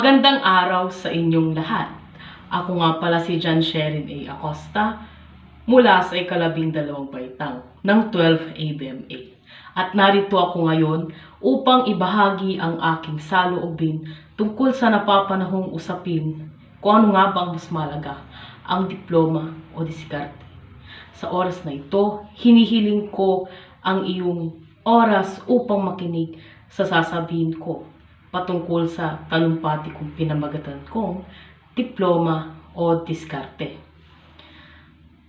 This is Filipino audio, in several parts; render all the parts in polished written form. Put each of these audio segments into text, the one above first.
Magandang araw sa inyong lahat. Ako nga pala si John Sherin A. Acosta mula sa ika-12 baitang ng 12 ABMA. At narito ako ngayon upang ibahagi ang aking saloobin tungkol sa napapanahong usapin kung ano nga bang mas malaga, ang diploma o diskarte. Sa oras na ito, hinihiling ko ang iyong oras upang makinig sa sasabihin ko patungkol sa talumpati kong pinamagatan kong diploma o diskarte.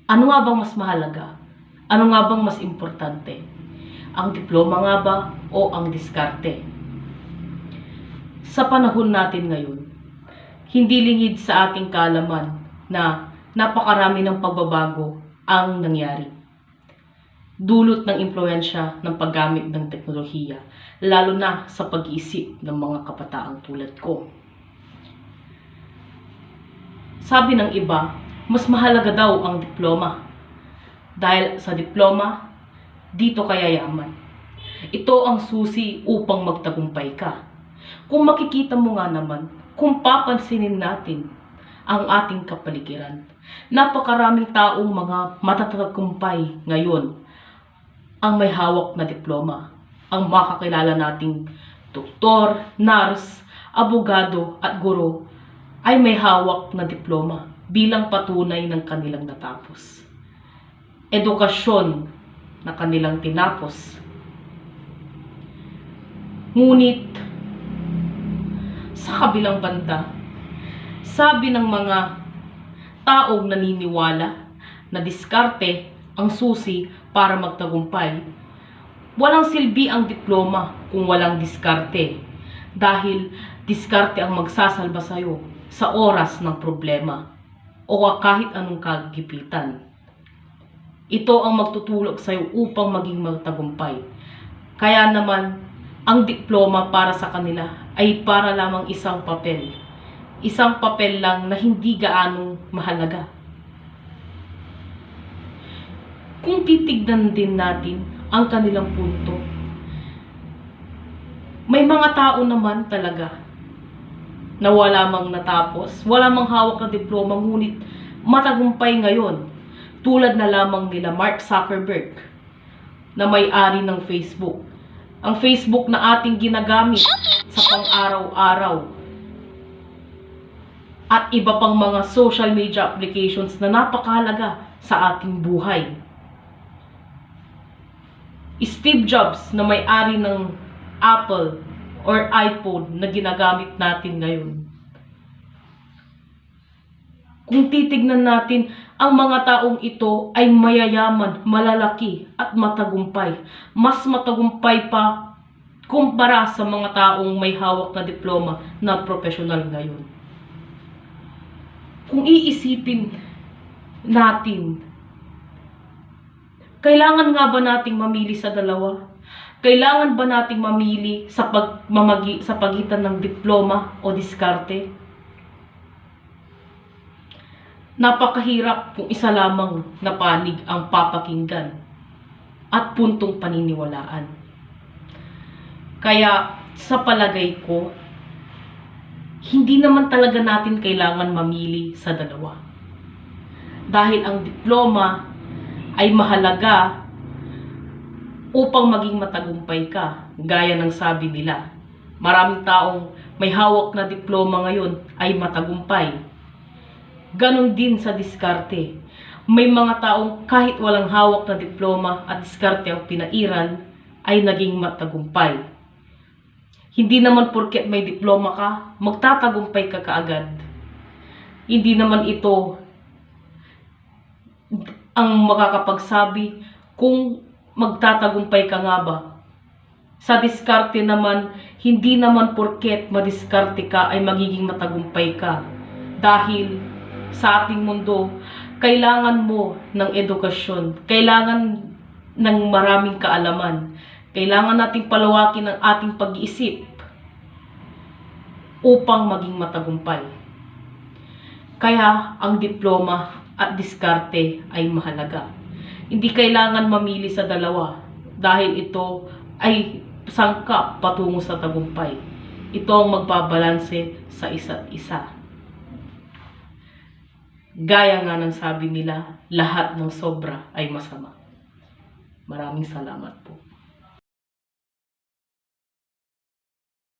Ano nga bang mas mahalaga? Ano nga bang mas importante? Ang diploma nga ba o ang diskarte? Sa panahon natin ngayon, hindi lingid sa ating kaalaman na napakarami ng pagbabago ang nangyari. Dulot ng impluwensya ng paggamit ng teknolohiya, lalo na sa pag-iisip ng mga kabataang tulad ko. Sabi ng iba, mas mahalaga daw ang diploma. Dahil sa diploma, dito ka yayaman. Ito ang susi upang magtagumpay ka. Kung makikita mo nga naman, kung papansinin natin ang ating kapaligiran, napakaraming taong mga matatagumpay ngayon ang may hawak na diploma. Ang makakilala nating doktor, nurse, abogado at guro ay may hawak na diploma bilang patunay ng kanilang natapos. Edukasyon na kanilang tinapos. Ngunit, sa kabilang banda, sabi ng mga taong naniniwala na diskarte ang susi para magtagumpay, walang silbi ang diploma kung walang diskarte, dahil diskarte ang magsasalba sa'yo sa oras ng problema o kahit anong kagipitan. Ito ang magtutulog sa'yo upang maging magtagumpay. Kaya naman, ang diploma para sa kanila ay para lamang isang papel. Isang papel lang na hindi gaanong mahalaga. Kung titignan din natin ang kanilang punto, may mga tao naman talaga na wala mang natapos, wala mang hawak na diploma, ngunit matagumpay ngayon. Tulad na lamang nila Mark Zuckerberg, na may-ari ng Facebook. Ang Facebook na ating ginagamit sa pang-araw-araw. At iba pang mga social media applications na napakahalaga sa ating buhay. Steve Jobs na may-ari ng Apple or iPhone na ginagamit natin ngayon. Kung titignan natin, ang mga taong ito ay mayayaman, malalaki at matagumpay. Mas matagumpay pa kumpara sa mga taong may hawak na diploma na profesional ngayon. Kung iisipin natin, kailangan nga ba nating mamili sa dalawa? Kailangan ba nating mamili sa pagitan ng diploma o diskarte? Napakahirap kung isa lamang na panig ang papakinggan at puntong paniniwalaan. Kaya sa palagay ko, hindi naman talaga natin kailangan mamili sa dalawa. Dahil ang diploma ay mahalaga upang maging matagumpay ka, gaya ng sabi nila. Maraming taong may hawak na diploma ngayon ay matagumpay. Ganon din sa diskarte. May mga taong kahit walang hawak na diploma at diskarte ang pinairal ay naging matagumpay. Hindi naman porket may diploma ka, magtatagumpay ka kaagad. Hindi naman ito ang makakapagsabi kung magtatagumpay ka nga ba. Sa diskarte naman, hindi naman porket madiskarte ka ay magiging matagumpay ka. Dahil sa ating mundo, kailangan mo ng edukasyon, kailangan ng maraming kaalaman, kailangan nating palawakin ang ating pag-iisip upang maging matagumpay. Kaya ang diploma at diskarte ay mahalaga. Hindi kailangan mamili sa dalawa dahil ito ay sangkap patungo sa tagumpay. Ito ang magbabalanse sa isa't isa. Gaya nga ng sabi nila, lahat ng sobra ay masama. Maraming salamat po.